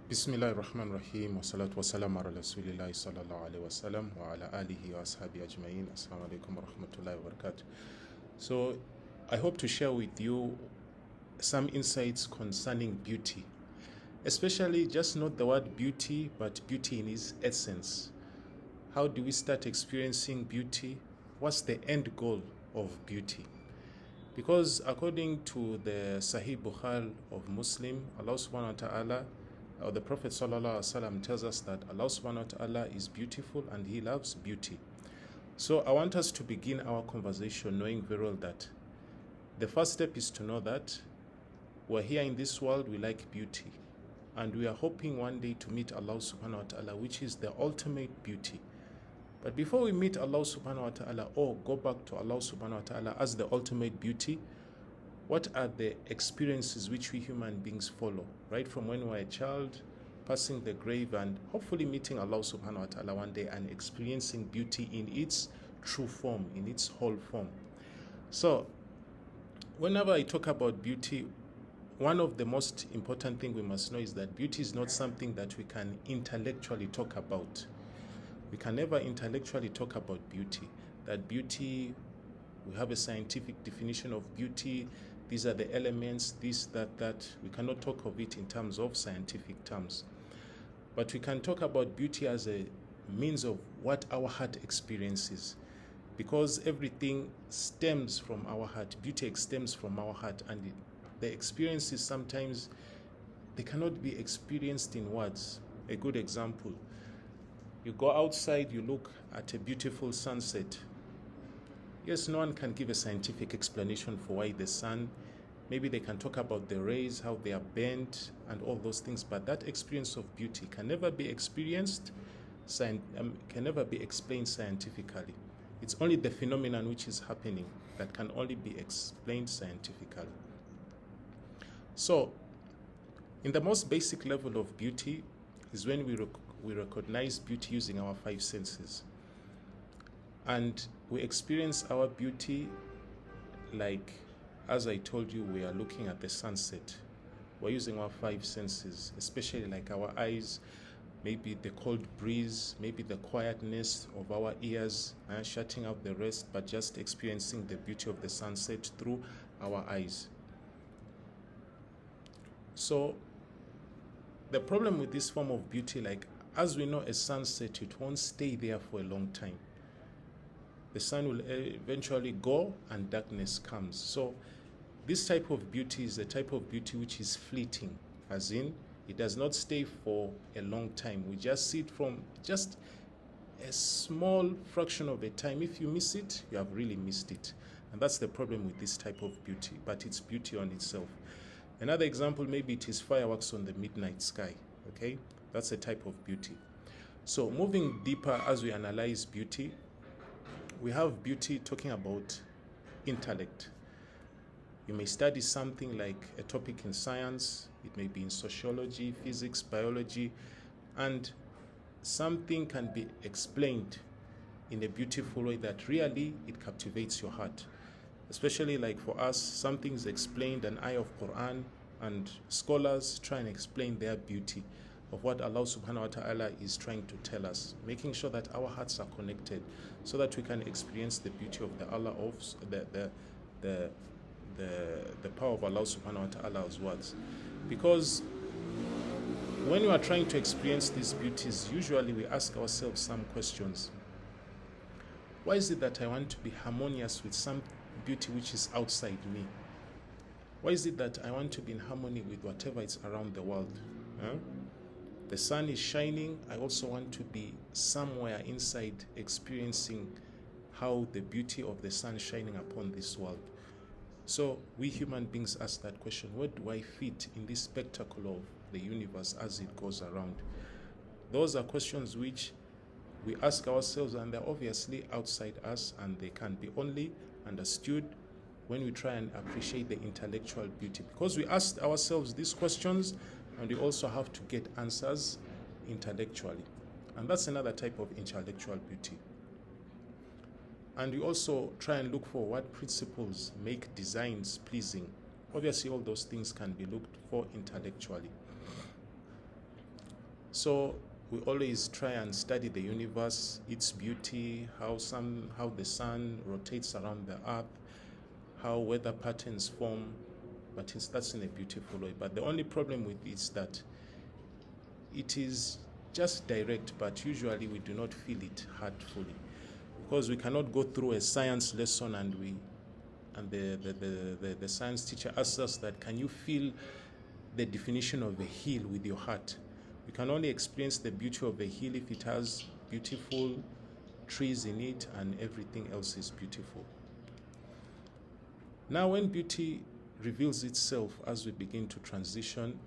Bismillah ar-Rahman ar-Rahim wa salatu wa salam ala Rasulillahi sallallahu alayhi wa sallam wa ala alihi wa ashabi ajma'in. Assalamu alaikum wa rahmatullahi wa barakatuh. So, I hope to share with you some insights concerning beauty. Especially, just not the word beauty, but beauty in its essence. How do we start experiencing beauty? What's the end goal of beauty? Because according to the Sahih Bukhari of Muslim, Allah subhanahu wa ta'ala, or the Prophet sallallahu alaihi wasallam tells us that Allah subhanahu wa ta'ala is beautiful and He loves beauty. So I want us to begin our conversation knowing very well that the first step is to know that we're here in this world, we like beauty. And we are hoping one day to meet Allah subhanahu wa ta'ala, which is the ultimate beauty. But before we meet Allah subhanahu wa ta'ala or go back to Allah subhanahu wa ta'ala as the ultimate beauty, what are the experiences which we human beings follow, right from when we're a child, passing the grave, and hopefully meeting Allah subhanahu wa ta'ala one day and experiencing beauty in its true form, in its whole form. So, whenever I talk about beauty, one of the most important things we must know is that beauty is not something that we can intellectually talk about. We can never intellectually talk about beauty. That beauty, we have a scientific definition of beauty. These are the elements, this, that. We cannot talk of it in terms of scientific terms. But we can talk about beauty as a means of what our heart experiences. Because everything stems from our heart. Beauty stems from our heart. And the experiences sometimes, they cannot be experienced in words. A good example. You go outside, you look at a beautiful sunset. Yes, no one can give a scientific explanation for why the sun, maybe they can talk about the rays, how they are bent, and all those things, but that experience of beauty can never be experienced, can never be explained scientifically. It's only the phenomenon which is happening that can only be explained scientifically. So, in the most basic level of beauty is when we recognize beauty using our five senses. And we experience our beauty like, as I told you, we are looking at the sunset. We're using our five senses, especially like our eyes, maybe the cold breeze, maybe the quietness of our ears, shutting out the rest, but just experiencing the beauty of the sunset through our eyes. So, the problem with this form of beauty, like, as we know, a sunset, it won't stay there for a long time. The sun will eventually go and darkness comes. So this type of beauty is a type of beauty which is fleeting, as in it does not stay for a long time. We just see it from just a small fraction of a time. If you miss it, you have really missed it. And that's the problem with this type of beauty, but it's beauty on itself. Another example, maybe it is fireworks on the midnight sky, okay? That's a type of beauty. So moving deeper as we analyze beauty, we have beauty talking about intellect. You may study something like a topic in science, it may be in sociology, physics, biology, and something can be explained in a beautiful way that really it captivates your heart. Especially like for us, something is explained, an ayah of Quran, and scholars try and explain their beauty of what Allah subhanahu wa ta'ala is trying to tell us, making sure that our hearts are connected so that we can experience the beauty of the Allah of the power of Allah subhanahu wa ta'ala's words. Because when we are trying to experience these beauties, usually we ask ourselves some questions. Why is it that I want to be harmonious with some beauty which is outside me? Why is it that I want to be in harmony with whatever is around the world? The sun is shining, I also want to be somewhere inside experiencing how the beauty of the sun shining upon this world. So we human beings ask that question, where do I fit in this spectacle of the universe as it goes around? Those are questions which we ask ourselves, and they're obviously outside us, and they can be only understood when we try and appreciate the intellectual beauty. Because we ask ourselves these questions, and we also have to get answers intellectually. And that's another type of intellectual beauty. And we also try and look for what principles make designs pleasing. Obviously, all those things can be looked for intellectually. So we always try and study the universe, its beauty, how the sun rotates around the earth, how weather patterns form, but that's in a beautiful way. But the only problem with it is that it is just direct, but usually we do not feel it heartfully, because we cannot go through a science lesson and the science teacher asks us that, can you feel the definition of a hill with your heart? You can only experience the beauty of a hill if it has beautiful trees in it and everything else is beautiful. Now, when beauty reveals itself as we begin to transition,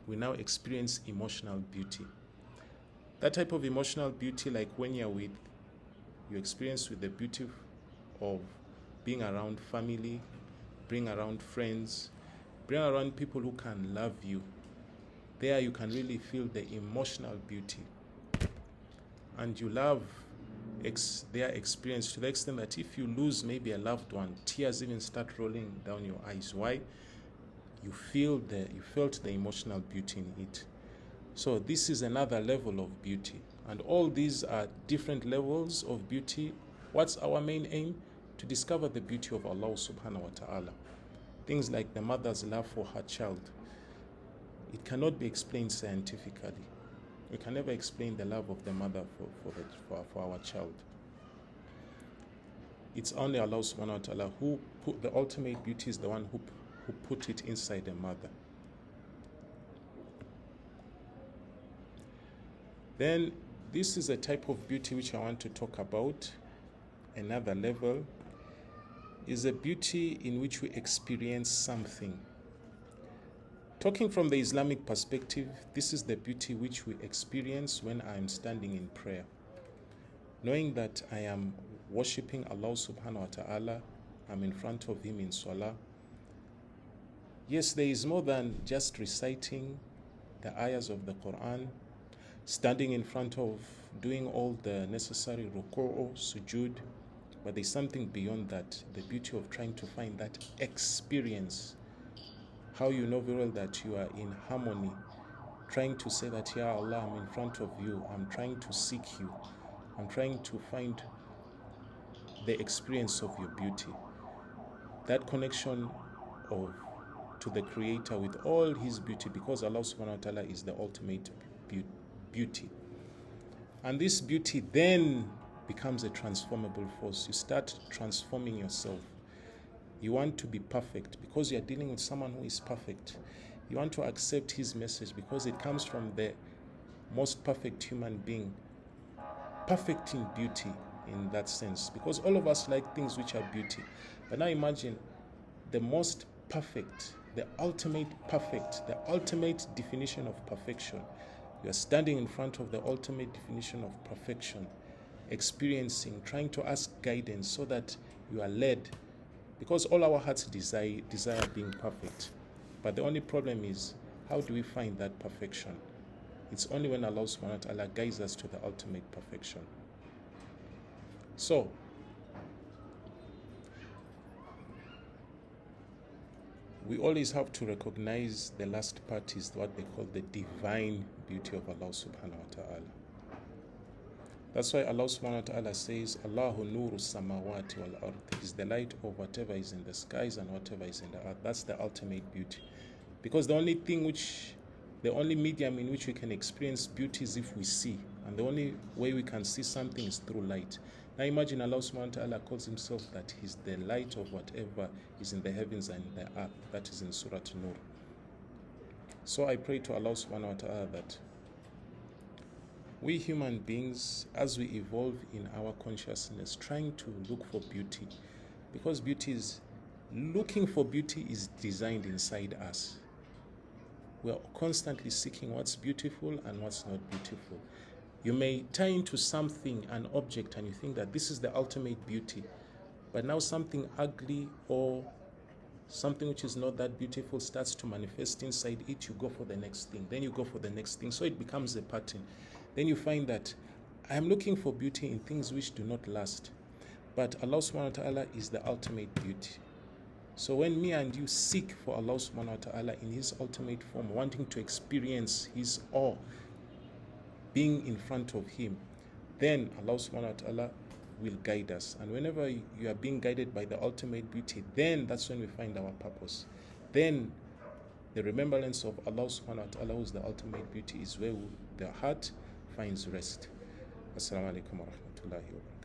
we now experience emotional beauty. That type of emotional beauty, like when you experience with the beauty of being around family, being around friends, being around people who can love you. There you can really feel the emotional beauty. And you love their experience to the extent that if you lose maybe a loved one, tears even start rolling down your eyes. Why? You felt the emotional beauty in it. So this is another level of beauty. And all these are different levels of beauty. What's our main aim? To discover the beauty of Allah subhanahu wa ta'ala. Things like the mother's love for her child. It cannot be explained scientifically. We can never explain the love of the mother for our child. It's only Allah subhanahu wa ta'ala who put the ultimate beauty, is the one who put it inside the mother. Then this is a type of beauty which I want to talk about. Another level is a beauty in which we experience something. Talking from the Islamic perspective, this is the beauty which we experience when I am standing in prayer. Knowing that I am worshipping Allah subhanahu wa ta'ala, I'm in front of Him in salah. Yes, there is more than just reciting the ayahs of the Quran, standing in front of, doing all the necessary ruku'u, sujood, but there's something beyond that, the beauty of trying to find that experience. How you know very well that you are in harmony, trying to say that, Ya Allah, I'm in front of you, I'm trying to seek you, I'm trying to find the experience of your beauty. That connection to the Creator with all His beauty, because Allah subhanahu wa ta'ala is the ultimate beauty. And this beauty then becomes a transformable force. You start transforming yourself. You want to be perfect because you are dealing with someone who is perfect. You want to accept His message because it comes from the most perfect human being, perfect in beauty in that sense, because all of us like things which are beauty. But now imagine the most perfect, the ultimate perfect, the ultimate definition of perfection. You are standing in front of the ultimate definition of perfection, experiencing, trying to ask guidance so that you are led, because all our hearts desire being perfect. But the only problem is, how do we find that perfection? It's only when Allah subhanahu wa ta'ala guides us to the ultimate perfection. So, we always have to recognize the last part is what they call the divine beauty of Allah subhanahu wa ta'ala. That's why Allah subhanahu wa ta'ala says, Allahu nuru samawati wal ard, is the light of whatever is in the skies and whatever is in the earth. That's the ultimate beauty. Because the only medium in which we can experience beauty is if we see. And the only way we can see something is through light. Now imagine Allah subhanahu wa ta'ala calls Himself that He's the light of whatever is in the heavens and the earth. That is in Surah Nur. So I pray to Allah subhanahu wa ta'ala that we human beings, as we evolve in our consciousness, trying to look for beauty, because looking for beauty is designed inside us. We are constantly seeking what's beautiful and what's not beautiful. You may tie into something, an object, and you think that this is the ultimate beauty, but now something ugly or something which is not that beautiful starts to manifest inside it, you go for the next thing, then you go for the next thing, so it becomes a pattern. Then you find that I am looking for beauty in things which do not last, but Allah subhanahu wa ta'ala is the ultimate beauty. So when me and you seek for Allah subhanahu wa ta'ala in His ultimate form, wanting to experience His awe, being in front of Him, then Allah subhanahu wa ta'ala will guide us. And whenever you are being guided by the ultimate beauty, then that's when we find our purpose. Then the remembrance of Allah subhanahu wa ta'ala, who is the ultimate beauty, is where the heart finds rest. Assalamu alaikum wa rahmatullahi wa barakatuh.